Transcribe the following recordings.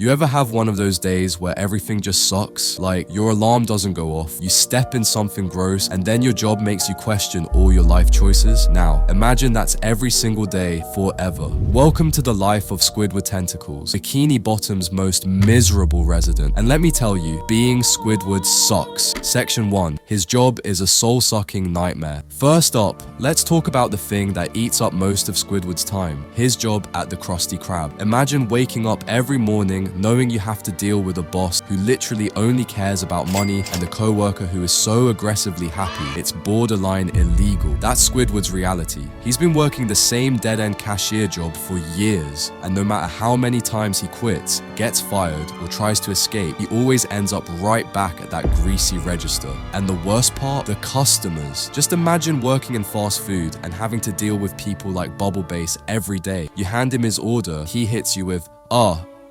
You ever have one of those days where everything just sucks? Like, your alarm doesn't go off, you step in something gross, and then your job makes you question all your life choices? Now, imagine that's every single day forever. Welcome to the life of Squidward Tentacles, Bikini Bottom's most miserable resident. And let me tell you, being Squidward sucks. Section 1. His job is a soul-sucking nightmare. First up, let's talk about the thing that eats up most of Squidward's time, his job at the Krusty Krab. Imagine waking up every morning knowing you have to deal with a boss who literally only cares about money and a co-worker who is so aggressively happy it's borderline illegal. That's Squidward's reality. He's been working the same dead-end cashier job for years, and no matter how many times he quits, gets fired, or tries to escape, he always ends up right back at that greasy register. And the worst part? The customers. Just imagine working in fast food and having to deal with people like Bubble Bass every day. You hand him his order, he hits you with,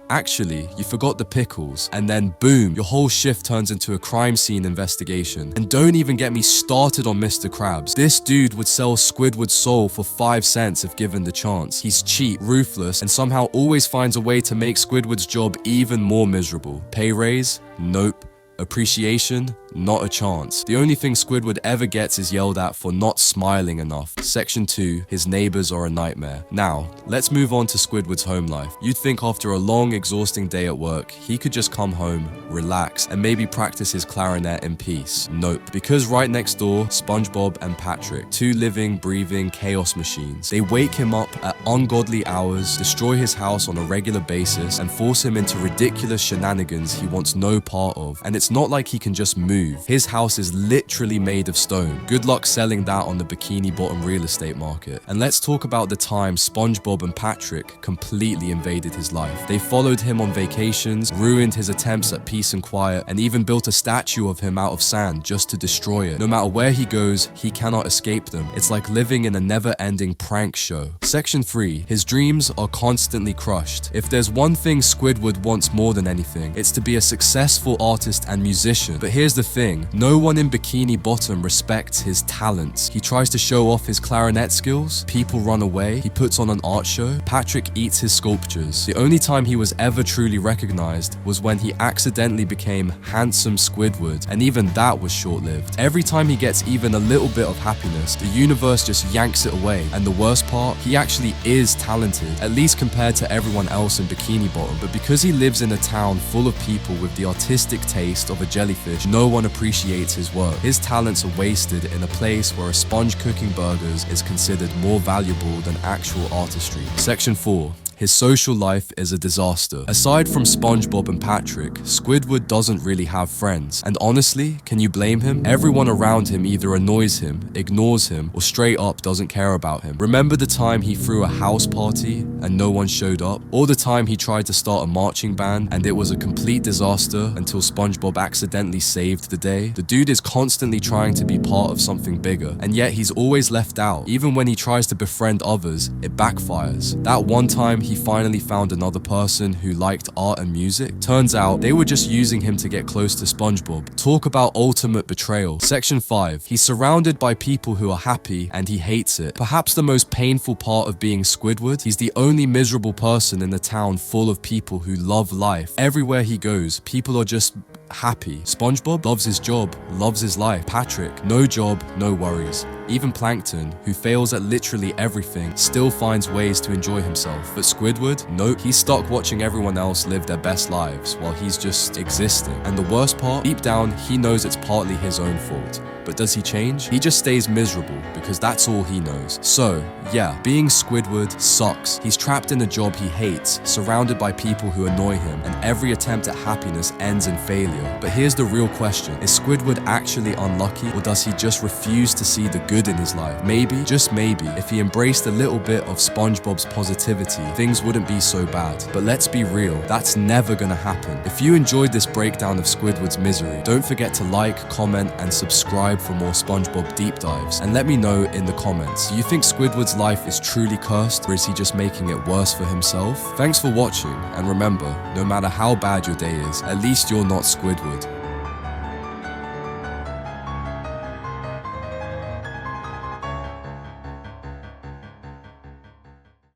actually, you forgot the pickles, and then boom, your whole shift turns into a crime scene investigation. And don't even get me started on Mr. Krabs. This dude would sell Squidward's soul for 5 cents if given the chance. He's cheap, ruthless, and somehow always finds a way to make Squidward's job even more miserable. Pay raise? Nope. Appreciation? Not a chance. The only thing Squidward ever gets is yelled at for not smiling enough. Section 2. His neighbors are a nightmare. Now, let's move on to Squidward's home life. You'd think after a long, exhausting day at work, he could just come home, relax, and maybe practice his clarinet in peace. Nope. Because right next door, SpongeBob and Patrick, two living, breathing chaos machines. They wake him up at ungodly hours, destroy his house on a regular basis, and force him into ridiculous shenanigans he wants no part of. And it's not like he can just move. His house is literally made of stone. Good luck selling that on the Bikini Bottom real estate market. And let's talk about the time SpongeBob and Patrick completely invaded his life. They followed him on vacations, ruined his attempts at peace and quiet, and even built a statue of him out of sand just to destroy it. No matter where he goes, he cannot escape them. It's like living in a never-ending prank show. Section 3. His dreams are constantly crushed. If there's one thing Squidward wants more than anything, it's to be a successful artist and musician. But here's the thing, no one in Bikini Bottom respects his talents. He tries to show off his clarinet skills, people run away, he puts on an art show, Patrick eats his sculptures. The only time he was ever truly recognized was when he accidentally became Handsome Squidward, and even that was short-lived. Every time he gets even a little bit of happiness, the universe just yanks it away. And the worst part, he actually is talented, at least compared to everyone else in Bikini Bottom. But because he lives in a town full of people with the artistic taste of a jellyfish, no one appreciates his work. His talents are wasted in a place where a sponge cooking burgers is considered more valuable than actual artistry. Section 4. His social life is a disaster. Aside from SpongeBob and Patrick, Squidward doesn't really have friends. And honestly, can you blame him? Everyone around him either annoys him, ignores him, or straight up doesn't care about him. Remember the time he threw a house party and no one showed up? Or the time he tried to start a marching band and it was a complete disaster until SpongeBob accidentally saved the day? The dude is constantly trying to be part of something bigger, and yet he's always left out. Even when he tries to befriend others, it backfires. That one time he finally found another person who liked art and music. Turns out they were just using him to get close to SpongeBob. Talk about ultimate betrayal. Section 5. He's surrounded by people who are happy and he hates it. Perhaps the most painful part of being Squidward, he's the only miserable person in the town full of people who love life. Everywhere he goes, people are just happy. SpongeBob loves his job, loves his life. Patrick, no job, no worries. Even Plankton, who fails at literally everything, still finds ways to enjoy himself. But Squidward, nope, he's stuck watching everyone else live their best lives while he's just existing. And the worst part, deep down, he knows it's partly his own fault. But does he change? He just stays miserable because that's all he knows. So, yeah, being Squidward sucks. He's trapped in a job he hates, surrounded by people who annoy him, and every attempt at happiness ends in failure. But here's the real question. Is Squidward actually unlucky, or does he just refuse to see the good in his life? Maybe, just maybe, if he embraced a little bit of SpongeBob's positivity, things wouldn't be so bad. But let's be real, that's never gonna happen. If you enjoyed this breakdown of Squidward's misery, don't forget to like, comment, and subscribe for more SpongeBob deep dives. And let me know in the comments, do you think Squidward's life is truly cursed, or is he just making it worse for himself? Thanks for watching, and remember, no matter how bad your day is, at least you're not Squidward.